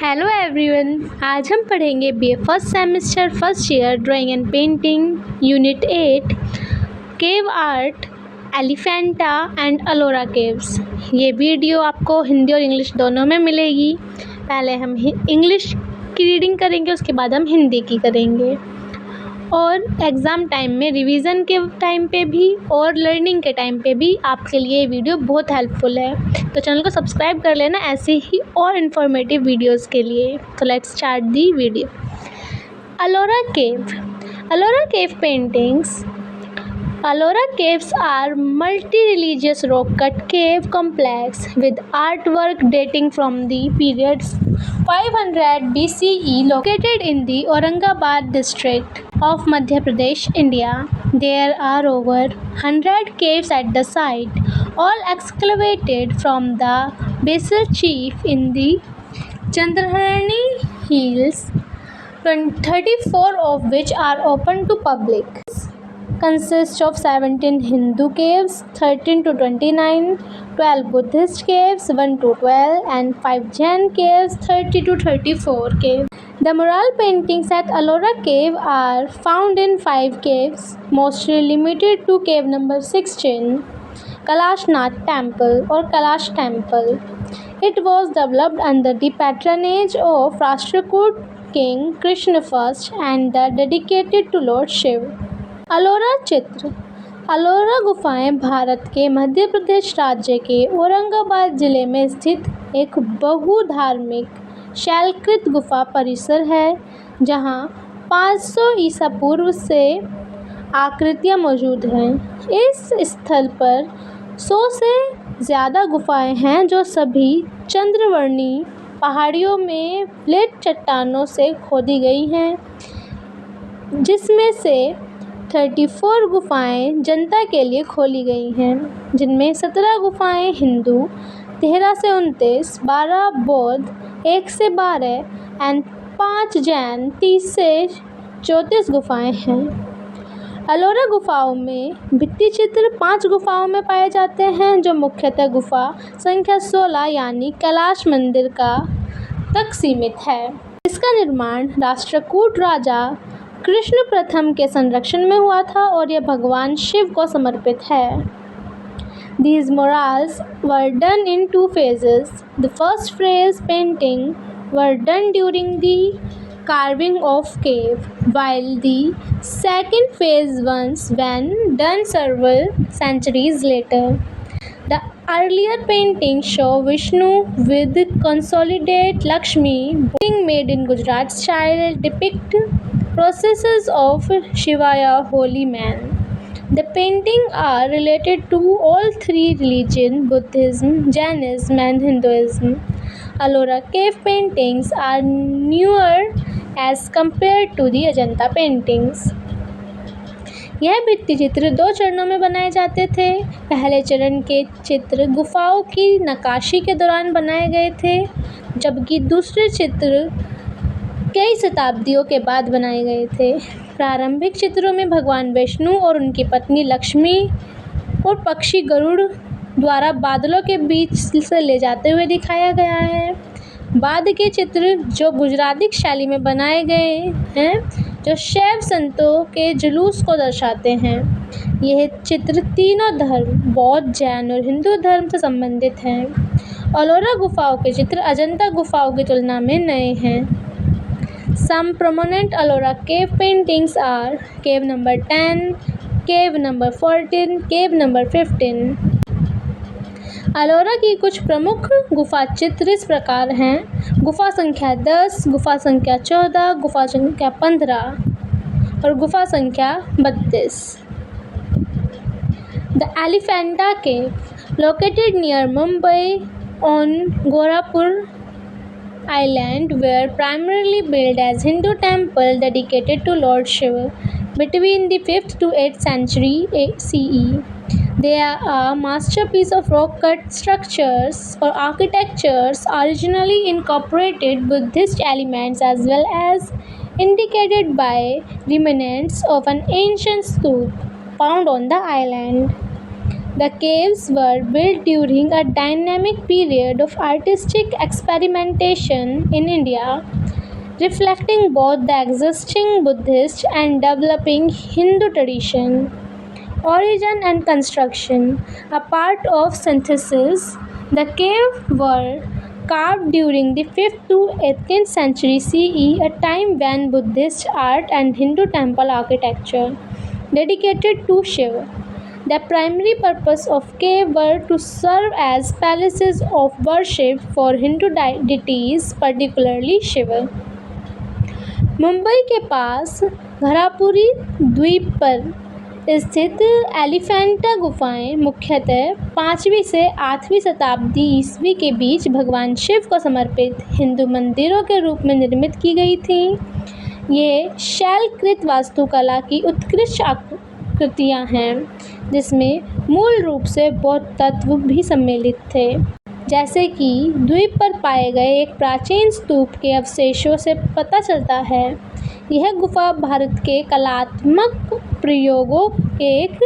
Hello everyone. आज हम पढ़ेंगे BA first semester first year drawing and painting unit 8 cave art Elephanta and Ellora caves. ये video आपको हिंदी और इंग्लिश दोनों में मिलेगी। पहले हम इंग्लिश की रीडिंग करेंगे, उसके बाद हम हिंदी की करेंगे। और एग्ज़ाम टाइम में, रिवीजन के टाइम पे भी और लर्निंग के टाइम पे भी आपके लिए ये वीडियो बहुत हेल्पफुल है। तो चैनल को सब्सक्राइब कर लेना ऐसे ही और इन्फॉर्मेटिव वीडियोस के लिए। तो let's start the video. Ellora cave paintings. Ellora caves are multi-religious rock-cut cave complex with artwork dating from the period 500 BCE, located in the Aurangabad district of Madhya Pradesh, India. There are over 100 caves at the site, all excavated from the basalt chief in the Chandraharani Hills, 34 of which are open to public. Consists of 17 Hindu caves, 13 to 29, 12 Buddhist caves, 1 to 12, and 5 Jain caves, 30 to 34 caves. The mural paintings at Ellora Cave are found in 5 caves, mostly limited to cave number 16, Kalashnath Temple or Kalash Temple. It was developed under the patronage of Rashtrakoot King Krishna I and dedicated to Lord Shiv. Ellora चित्र। अलोरा गुफाएं भारत के मध्य प्रदेश राज्य के औरंगाबाद जिले में स्थित एक बहुधार्मिक शैलकृत गुफा परिसर है, जहां 500 ईसा पूर्व से आकृतियां मौजूद हैं। इस स्थल पर 100 से ज़्यादा गुफाएं हैं, जो सभी चंद्रवर्णी पहाड़ियों में प्लेट चट्टानों से खोदी गई हैं, जिसमें से 34 गुफाएं जनता के लिए खोली गई हैं, जिनमें 17 गुफाएं हिंदू, 13 से 29, 12 बौद्ध, 1 से 12 एंड 5 जैन, 30 से 34 गुफाएं हैं। अलोरा गुफाओं में भित्ति चित्र 5 गुफाओं में पाए जाते हैं, जो मुख्यतः गुफा संख्या 16 यानी कैलाश मंदिर का तक सीमित है। इसका निर्माण राष्ट्रकूट राजा कृष्ण प्रथम के संरक्षण में हुआ था और यह भगवान शिव को समर्पित है। These murals were done in 2 phases. The first phase painting were done during the carving of cave, while the second phase was when done several centuries later. The earlier paintings show Vishnu with consolidated Lakshmi, painting made in Gujarat style depict processes of Shivaya, holy man. The paintings are related to all 3 religions, Buddhism, Jainism and Hinduism. Ellora cave paintings are newer as compared to the Ajanta paintings. यह भित्ति चित्र 2 चरणों में बनाए जाते थे। पहले चरण के चित्र गुफाओं की नक्काशी के दौरान बनाए गए थे, जबकि दूसरे चित्र कई शताब्दियों के बाद बनाए गए थे। प्रारंभिक चित्रों में भगवान विष्णु और उनकी पत्नी लक्ष्मी और पक्षी गरुड़ द्वारा बादलों के बीच से ले जाते हुए दिखाया गया है। बाद के चित्र, जो गुजराती शैली में बनाए गए हैं, जो शैव संतों के जुलूस को दर्शाते हैं। यह चित्र तीनों धर्म, बौद्ध, जैन और हिंदू धर्म से संबंधित हैं। अलोरा गुफाओं के चित्र अजंता गुफाओं की तुलना में नए हैं। Some prominent Ellora cave paintings are cave number 10, cave number 14, cave number 15. Ellora की कुछ प्रमुख गुफा चित्र इस प्रकार हैं: गुफा संख्या 10, गुफा संख्या 14, गुफा संख्या 15 और गुफा संख्या 32। The Elephanta Cave, located near Mumbai on Gorapur Island, were primarily built as Hindu temple dedicated to Lord Shiva between the 5th to 8th century CE. They are a masterpiece of rock-cut structures or architectures, originally incorporated Buddhist elements as well as indicated by remnants of an ancient stupa found on the island. The caves were built during a dynamic period of artistic experimentation in India, reflecting both the existing Buddhist and developing Hindu tradition. Origin and construction. A part of synthesis, the caves were carved during the 5th to 18th century CE, a time when Buddhist art and Hindu temple architecture dedicated to Shiva. The primary purpose of caves were to serve as palaces of worship for Hindu deities, particularly Shiva. Mumbai के पास घरापुरी द्वीप पर स्थित एलिफेंटा गुफाएं मुख्यतः 5वीं से 8वीं शताब्दी ईस्वी के बीच भगवान शिव को समर्पित हिंदू मंदिरों के रूप में निर्मित की गई थीं। ये शैलकृत वास्तुकला की उत्कृष्ट आकृतियां हैं, जिसमें मूल रूप से बौद्ध तत्व भी सम्मिलित थे, जैसे कि द्वीप पर पाए गए एक प्राचीन स्तूप के अवशेषों से पता चलता है। यह गुफा भारत के कलात्मक प्रयोगों के एक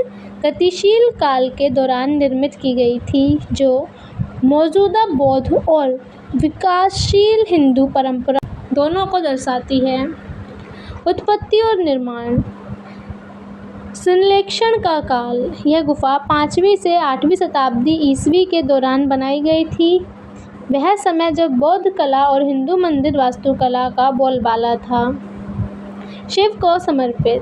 गतिशील काल के दौरान निर्मित की गई थी, जो मौजूदा बौद्ध और विकासशील हिंदू परंपरा दोनों को दर्शाती है। उत्पत्ति और निर्माण। संरक्षण का काल। यह गुफा 5वीं से 8वीं शताब्दी ईस्वी के दौरान बनाई गई थी। वह समय जब बौद्ध कला और हिंदू मंदिर वास्तुकला का बोलबाला था। शिव को समर्पित।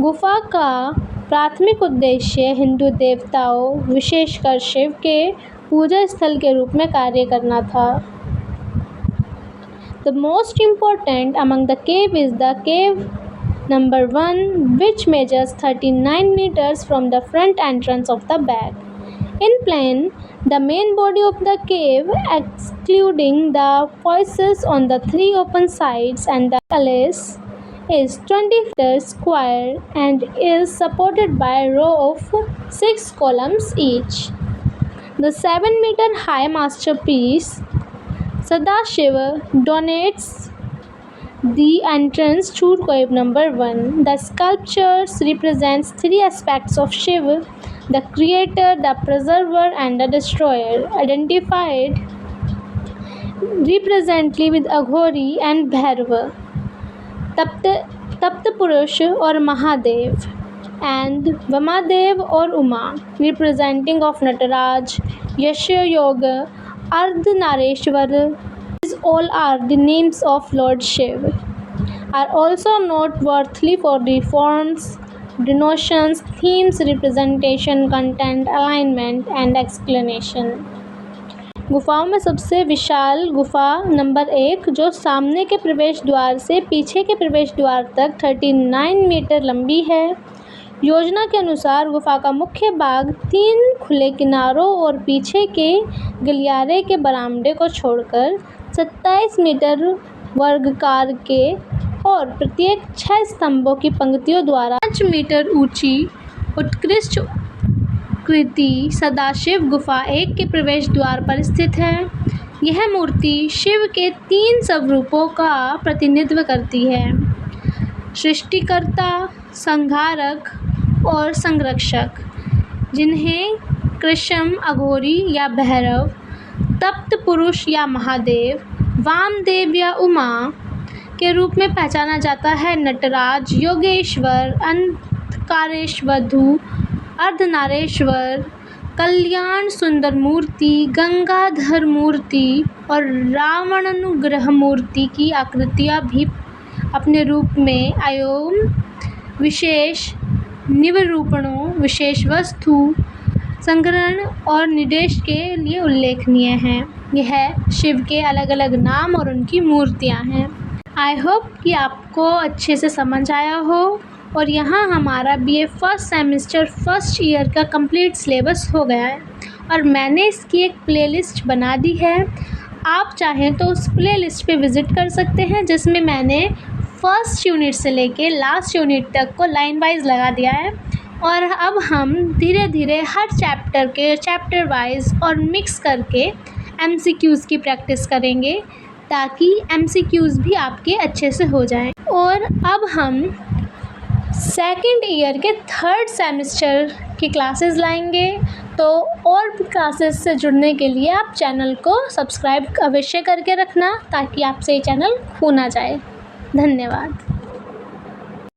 गुफा का प्राथमिक उद्देश्य हिंदू देवताओं, विशेषकर शिव के पूजा स्थल के रूप में कार्य करना था। The most important among the cave is the cave number 1, which measures 39 meters from the front entrance of the back. In plan, the main body of the cave, excluding the fossils on the 3 open sides and the palace, is 20 feet square and is supported by a row of 6 columns each. The 7-meter high masterpiece Sadashiva dominates the entrance to cave number 1. The sculptures represents 3 aspects of Shiva: the creator, the preserver, and the destroyer, identified representatively with Aghori and Bhairava, Tapta Purush or Mahadev, and Vamadev or Uma, representing of Nataraj, Yasha Yoga, Ardhanareshwar. These all are the names of Lord Shiva. Are also noteworthy for the forms, denotions, themes, representation, content, alignment, and explanation. गुफाओं में सबसे विशाल गुफा number 1, जो सामने के प्रवेश द्वार से पीछे के प्रवेश द्वार तक 39 मीटर लंबी है। योजना के अनुसार गुफा का मुख्य भाग 3 खुले किनारों और पीछे के गलियारे के बरामदे को छोड़कर 27 मीटर वर्गाकार के और प्रत्येक 6 स्तंभों की पंक्तियों द्वारा 5 मीटर ऊंची उत्कृष्ट कृति सदाशिव गुफा 1 के प्रवेश द्वार पर स्थित है। यह मूर्ति शिव के 3 स्वरूपों का प्रतिनिधित्व करती है: सृष्टिकर्ता, संहारक और संरक्षक, जिन्हें कृष्ण, अघोरी या भैरव, तप्त पुरुष या महादेव, वामदेव या उमा के रूप में पहचाना जाता है। नटराज, योगेश्वर, अंधकारेश्वधु, अर्धनारेश्वर, कल्याण सुंदर मूर्ति, गंगाधर मूर्ति और रावणानुग्रह मूर्ति की आकृतियाँ भी अपने रूप में एवं विशेष निरूपणों, विशेष वस्तु संग्रहण और निर्देश के लिए उल्लेखनीय हैं। यह शिव के अलग अलग नाम और उनकी मूर्तियाँ हैं। आई होप कि आपको अच्छे से समझ आया हो। और यहाँ हमारा BA first semester first year का कंप्लीट सिलेबस हो गया है और मैंने इसकी एक प्लेलिस्ट बना दी है। आप चाहें तो उस प्लेलिस्ट पे विज़िट कर सकते हैं, जिसमें मैंने फर्स्ट यूनिट से लेके लास्ट यूनिट तक को लाइन वाइज लगा दिया है। और अब हम धीरे धीरे हर चैप्टर के चैप्टर वाइज और मिक्स करके MCQs की प्रैक्टिस करेंगे, ताकि MCQs भी आपके अच्छे से हो जाएं। और अब हम सेकेंड ईयर के थर्ड सेमेस्टर की क्लासेस लाएंगे। तो और भी क्लासेस से जुड़ने के लिए आप चैनल को सब्सक्राइब अवश्य करके रखना, ताकि आपसे ये चैनल खो ना जाए। धन्यवाद।